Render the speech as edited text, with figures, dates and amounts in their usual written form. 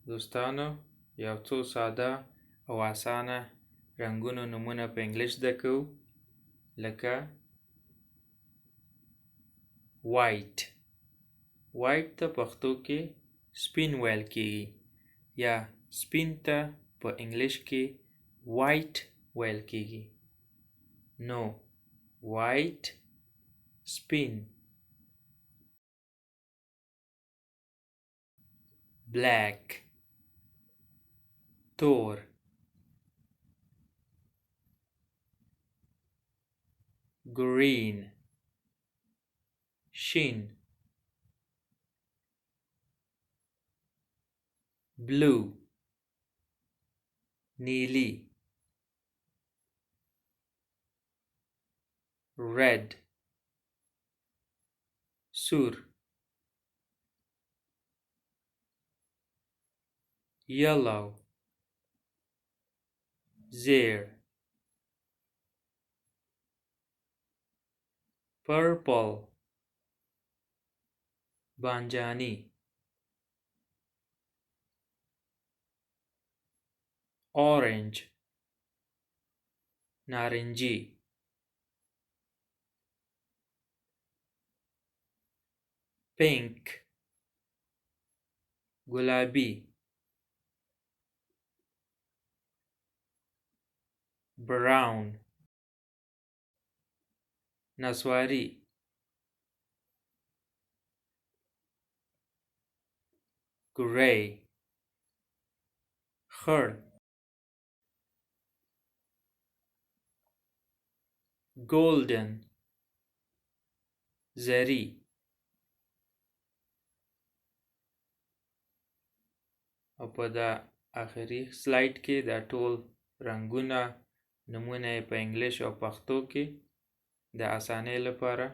دوستانو یو څو ساده او اسانه رنګونو نومونه په انګلش زده کوو لکه white. white ته پښتو کې سپین ویل کیږي یا سپین ته په انګلش کې white ویل کیږي. نو white سپین. black تور. green شین. blue نیلی. red سور. yellow زیر. purple بانجانی. orange نارنجی. pink گلابی. brown نسواری. gray خړ. golden زری. او په دا آخري سلایډ کې دا ټول رنګونه نومونه په انګلیش او پښتو کې د اسانۍ لپاره